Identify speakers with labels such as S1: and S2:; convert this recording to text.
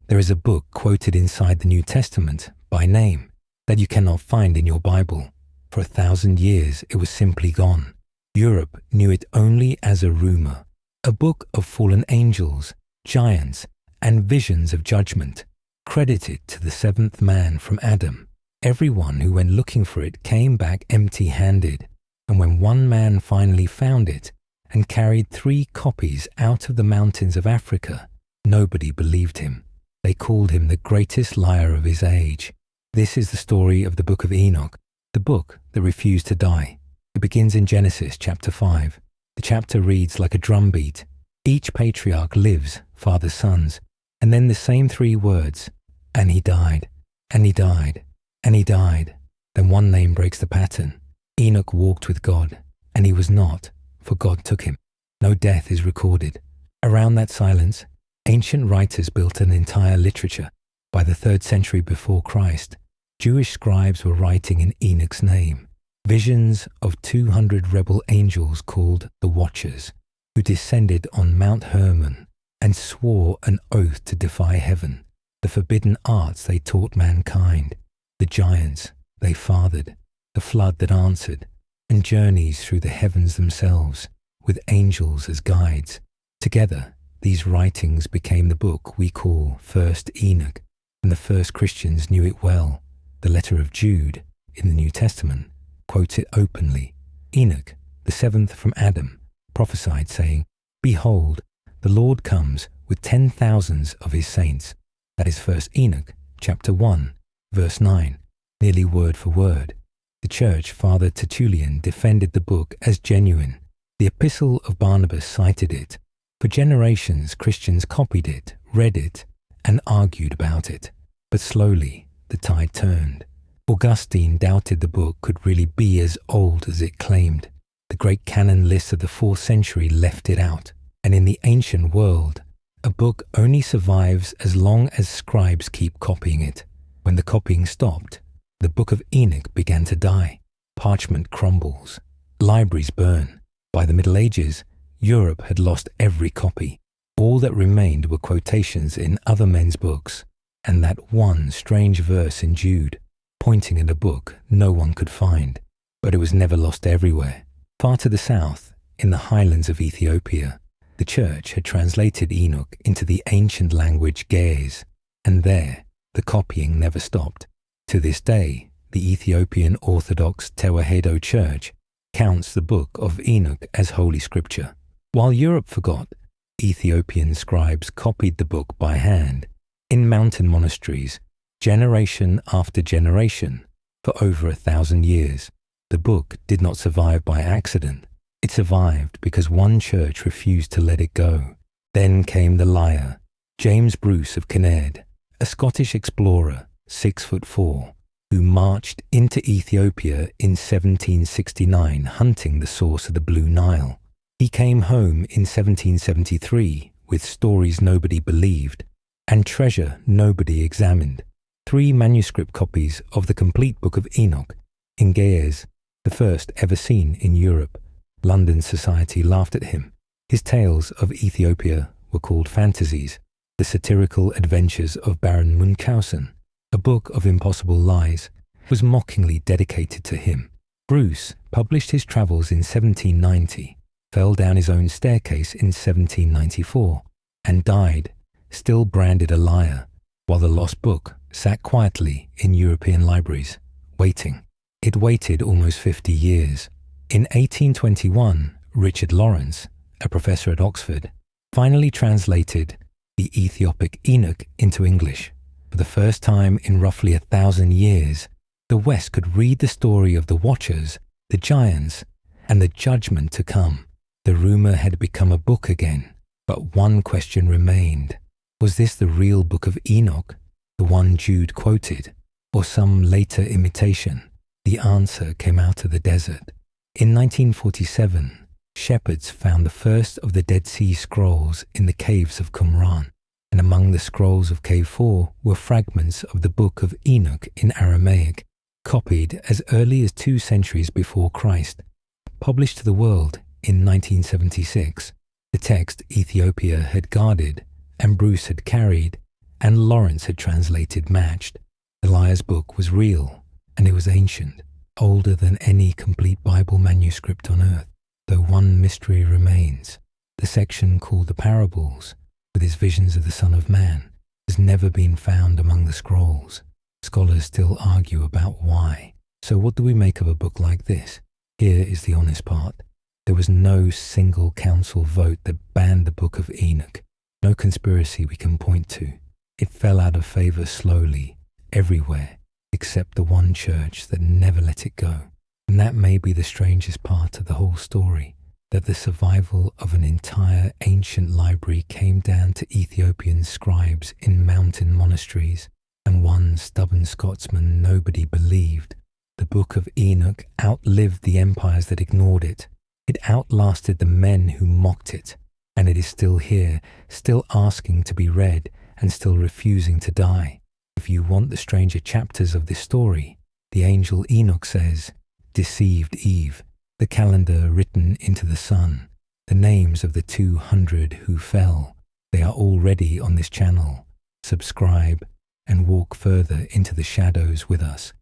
S1: There is a book quoted inside the New Testament by name that you cannot find in your Bible. For 1,000 years it was simply gone. Europe knew it only as a rumor, a book of fallen angels, giants, and visions of judgment, credited to the seventh man from Adam. Everyone who went looking for it came back empty-handed, and when one man finally found it and carried 3 copies out of the mountains of Africa, nobody believed him. They called him the greatest liar of his age. This is the story of the Book of Enoch, the book that refused to die. It begins in Genesis chapter 5. The chapter reads like a drumbeat. Each patriarch lives, father's sons, and then the same 3 words, and he died, and he died, and he died. Then one name breaks the pattern. Enoch walked with God, and he was not, for God took him. No death is recorded. Around that silence, ancient writers built an entire literature. By the 3rd century before Christ, Jewish scribes were writing in Enoch's name. Visions of 200 rebel angels called the Watchers, who descended on Mount Hermon and swore an oath to defy heaven. The forbidden arts they taught mankind, the giants they fathered, the flood that answered, and journeys through the heavens themselves, with angels as guides. Together, these writings became the book we call First Enoch, and the first Christians knew it well. The letter of Jude, in the New Testament, quotes it openly. Enoch, the 7th from Adam, prophesied, saying, "Behold, the Lord comes with 10,000s of his saints." That is 1 Enoch, chapter 1, verse 9, nearly word for word. The church, Father Tertullian, defended the book as genuine. The Epistle of Barnabas cited it. For generations, Christians copied it, read it, and argued about it. But slowly, the tide turned. Augustine doubted the book could really be as old as it claimed. The great canon lists of the 4th century left it out. And in the ancient world, a book only survives as long as scribes keep copying it. When the copying stopped, the Book of Enoch began to die. Parchment crumbles. Libraries burn. By the Middle Ages, Europe had lost every copy. All that remained were quotations in other men's books, and that one strange verse in Jude, pointing at a book no one could find. But it was never lost everywhere. Far to the south, in the highlands of Ethiopia, the church had translated Enoch into the ancient language Ge'ez, and there the copying never stopped. To this day, the Ethiopian Orthodox Tewahedo Church counts the Book of Enoch as Holy Scripture. While Europe forgot, Ethiopian scribes copied the book by hand, in mountain monasteries, generation after generation, for over 1,000 years. The book did not survive by accident. It survived because one church refused to let it go. Then came the liar, James Bruce of Kinnaird, a Scottish explorer, 6'4", who marched into Ethiopia in 1769 hunting the source of the Blue Nile. He came home in 1773 with stories nobody believed and treasure nobody examined. 3 manuscript copies of the complete Book of Enoch in Ge'ez, the first ever seen in Europe. London society laughed at him. His tales of Ethiopia were called fantasies, the satirical adventures of Baron Munchausen. A book of impossible lies was mockingly dedicated to him. Bruce published his travels in 1790, fell down his own staircase in 1794, and died, still branded a liar, while the lost book sat quietly in European libraries, waiting. It waited almost 50 years. In 1821, Richard Laurence, a professor at Oxford, finally translated the Ethiopic Enoch into English. For the first time in roughly 1,000 years, the West could read the story of the Watchers, the giants, and the judgment to come. The rumor had become a book again, but one question remained. Was this the real Book of Enoch, the one Jude quoted, or some later imitation? The answer came out of the desert. In 1947, shepherds found the first of the Dead Sea Scrolls in the caves of Qumrân, and among the scrolls of Cave 4 were fragments of the Book of Enoch in Aramaic, copied as early as 2 centuries before Christ. Published to the world in 1976, the text Ethiopia had guarded and Bruce had carried and Laurence had translated matched. Eliah's book was real, and it was ancient, older than any complete Bible manuscript on earth, though one mystery remains. The section called the Parables, with his visions of the Son of Man, has never been found among the scrolls. Scholars still argue about why. So what do we make of a book like this? Here is the honest part. There was no single council vote that banned the Book of Enoch, no conspiracy we can point to. It fell out of favour slowly, everywhere, except the one church that never let it go. And that may be the strangest part of the whole story, that the survival of an entire ancient library came down to Ethiopian scribes in mountain monasteries, and one stubborn Scotsman nobody believed. The Book of Enoch outlived the empires that ignored it. It outlasted the men who mocked it, and it is still here, still asking to be read, and still refusing to die. If you want the stranger chapters of this story, the angel Enoch says, "Deceived Eve," the calendar written into the sun, the names of the 200 who fell. They are already on this channel. Subscribe and walk further into the shadows with us.